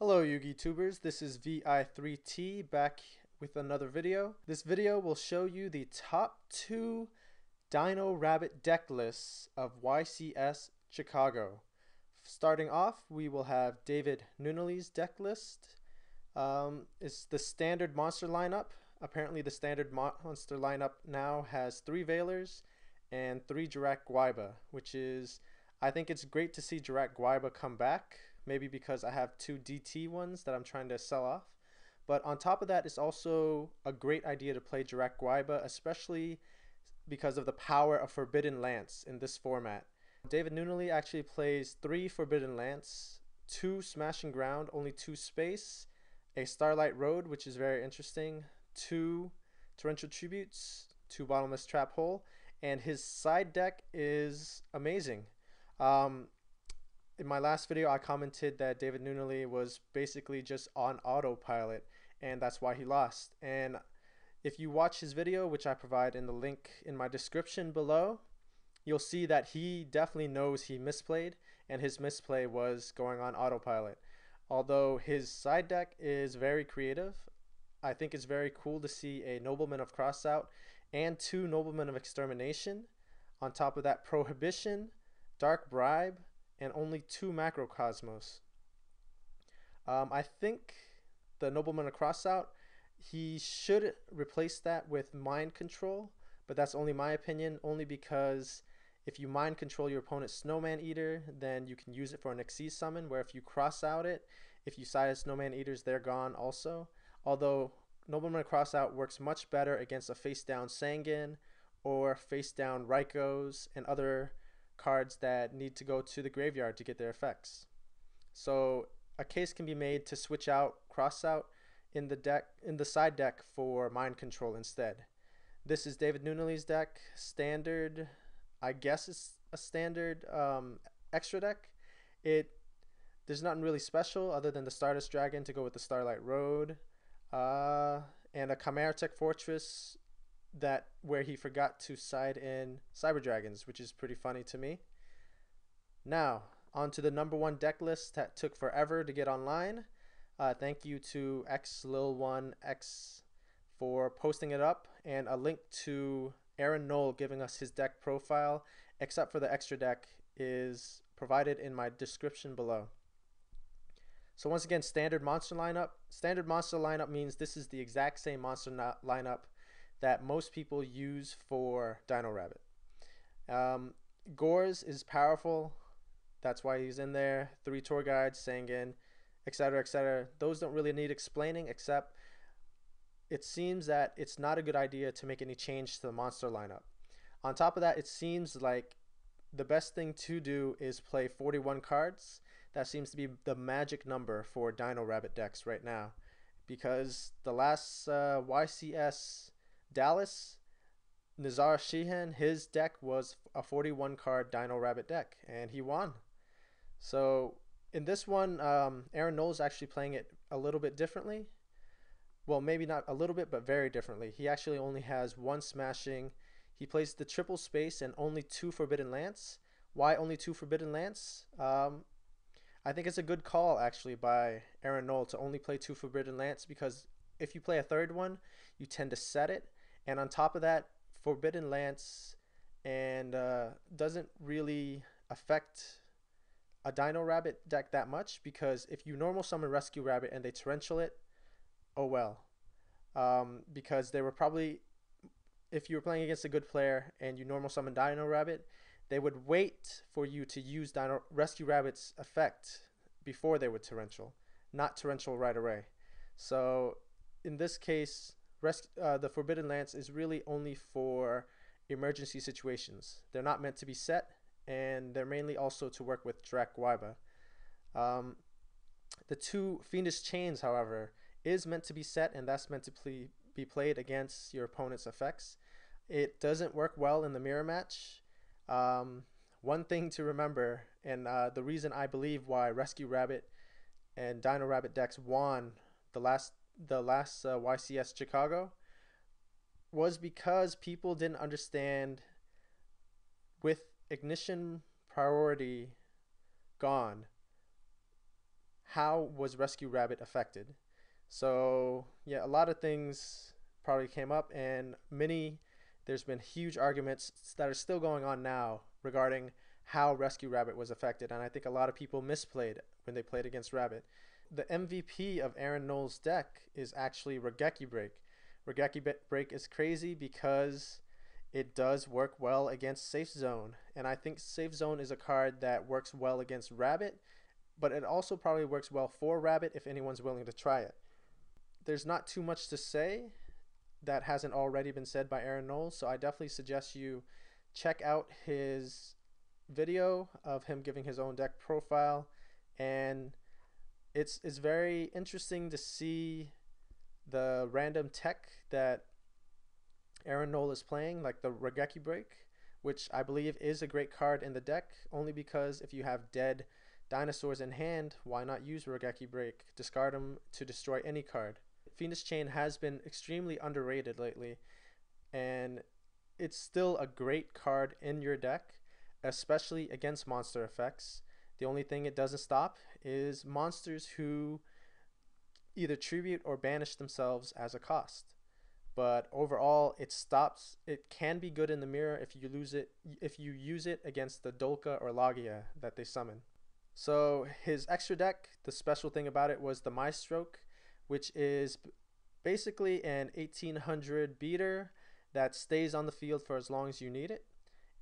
Hello Yugi tubers, this is vi3t back with another video. This video will show you the top 2 Dino-Rabbit deck lists of YCS Chicago. Starting off, we will have David Nunnally's deck list. It's the standard monster lineup. Apparently the standard monster lineup now has 3 Veilers and 3 Jirak Gwaiba, which is, I think it's great to see Jirak Gwaiba come back. Maybe because I have 2 DT ones that I'm trying to sell off. But on top of that, it's also a great idea to play Jirak Gwaiba, especially because of the power of Forbidden Lance in this format. David Nunnally actually plays 3 Forbidden Lance, 2 Smashing Ground, only 2 space, a Starlight Road, which is very interesting, 2 Torrential Tributes, 2 Bottomless Trap Hole, and his side deck is amazing. In my last video, I commented that David Nunnally was basically just on autopilot, and that's why he lost. And if you watch his video, which I provide in the link in my description below, you'll see that he definitely knows he misplayed, and his misplay was going on autopilot. Although his side deck is very creative, I think it's very cool to see a Nobleman of Crossout and 2 Noblemen of Extermination. On top of that, Prohibition, Dark Bribe, and only 2 Macrocosmos. I think the Nobleman of Crossout, he should replace that with Mind Control, but that's only my opinion, only because if you Mind Control your opponent's Snowman Eater, then you can use it for an Xyz summon, where if you cross out it, if you side Snowman Eaters, they're gone also. Although Nobleman of Crossout works much better against a face-down Sangin or face-down Raikos and other cards that need to go to the graveyard to get their effects. So a case can be made to switch out Crossout in the side deck for Mind Control instead. This is David Nunnally's deck, standard. I guess it's a standard extra deck. There's nothing really special other than the Stardust Dragon to go with the Starlight Road, and a Chimera Tech Fortress where he forgot to side in Cyber Dragons, which is pretty funny to me. Now, on to the #1 deck list that took forever to get online. Thank you to xlil1x for posting it up, and a link to Aaron Knoll giving us his deck profile, except for the extra deck, is provided in my description below. So once again, standard monster lineup. Standard monster lineup means this is the exact same monster lineup that most people use for Dino-Rabbit. Gores is powerful. That's why he's in there. 3 Tour Guides, Sangin, etc., etc. Those don't really need explaining, except it seems that it's not a good idea to make any change to the monster lineup. On top of that, it seems like the best thing to do is play 41 cards. That seems to be the magic number for Dino-Rabbit decks right now, because the last YCS Dallas, Nizar Sheehan, his deck was a 41 card Dino-Rabbit deck, and he won. So in this one, Aaron Knoll's actually playing it a little bit differently. Well, maybe not a little bit, but very differently. He actually only has 1 smashing. He plays the triple space and only 2 Forbidden Lance. Why only 2 Forbidden Lance? I think it's a good call actually by Aaron Knoll to only play 2 Forbidden Lance, because if you play a third one, you tend to set it. And on top of that, Forbidden Lance and doesn't really affect a Dino-Rabbit deck that much, because if you normal summon Rescue Rabbit and they torrential it, oh well. Because they were probably, if you were playing against a good player and you normal summon Dino-Rabbit, they would wait for you to use Rescue Rabbit's effect before they would torrential, not torrential right away. So in this case, the Forbidden Lance is really only for emergency situations. They're not meant to be set, and they're mainly also to work with Jirak Gwaiba. The 2 Fiendish Chains, however, is meant to be set, and that's meant to be played against your opponent's effects. It doesn't work well in the mirror match. One thing to remember, and the reason I believe why Rescue Rabbit and Dino-Rabbit decks won the last YCS Chicago, was because people didn't understand, with Ignition priority gone, how was Rescue Rabbit affected? So yeah, a lot of things probably came up, and there's been huge arguments that are still going on now regarding how Rescue Rabbit was affected, and I think a lot of people misplayed when they played against Rabbit. The MVP of Aaron Noll's deck is actually Regeki Break. Regeki Break is crazy because it does work well against Safe Zone, and I think Safe Zone is a card that works well against Rabbit, but it also probably works well for Rabbit if anyone's willing to try it. There's not too much to say that hasn't already been said by Aaron Noll, so I definitely suggest you check out his video of him giving his own deck profile, and it's very interesting to see the random tech that Aaron Noll is playing, like the Regeki Break, which I believe is a great card in the deck, only because if you have dead dinosaurs in hand, why not use Regeki Break? Discard them to destroy any card. Phoenix Chain has been extremely underrated lately, and it's still a great card in your deck, especially against monster effects. The only thing it doesn't stop is monsters who either tribute or banish themselves as a cost. But overall, it can be good in the mirror if you use it against the Dolka or Logia that they summon. So his extra deck, the special thing about it was the Maestroke, which is basically an 1800 beater that stays on the field for as long as you need it.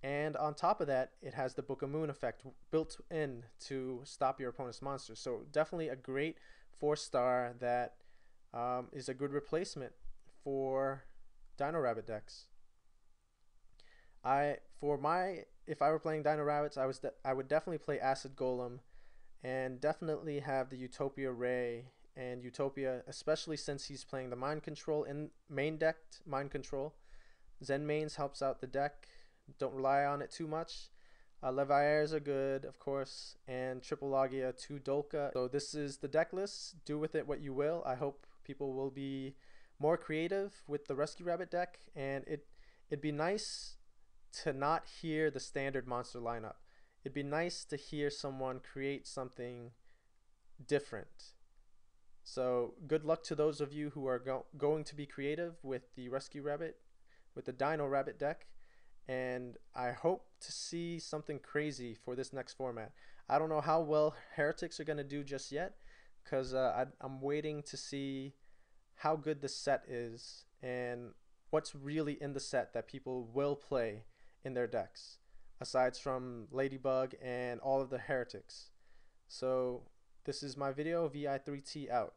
And on top of that, it has the Book of Moon effect built in to stop your opponent's monsters. So definitely a great 4-star that is a good replacement for Dino-Rabbit decks. If I were playing Dino-Rabbits, I would definitely play Acid Golem, and definitely have the Utopia Ray and Utopia, especially since he's playing the Mind Control in main decked Mind Control. Zen Mains helps out the deck. Don't rely on it too much. Leviaires are good, of course, and Triple Logia 2 Dolka. So this is the deck list. Do with it what you will. I hope people will be more creative with the Rescue Rabbit deck, and it'd be nice to not hear the standard monster lineup. It'd be nice to hear someone create something different. So good luck to those of you who are going to be creative with the Rescue Rabbit, with the Dino-Rabbit deck, and I hope to see something crazy for this next format. I don't know how well Heretics are going to do just yet, because I'm waiting to see how good the set is and what's really in the set that people will play in their decks, aside from Ladybug and all of the Heretics. So this is my video, vi3t out.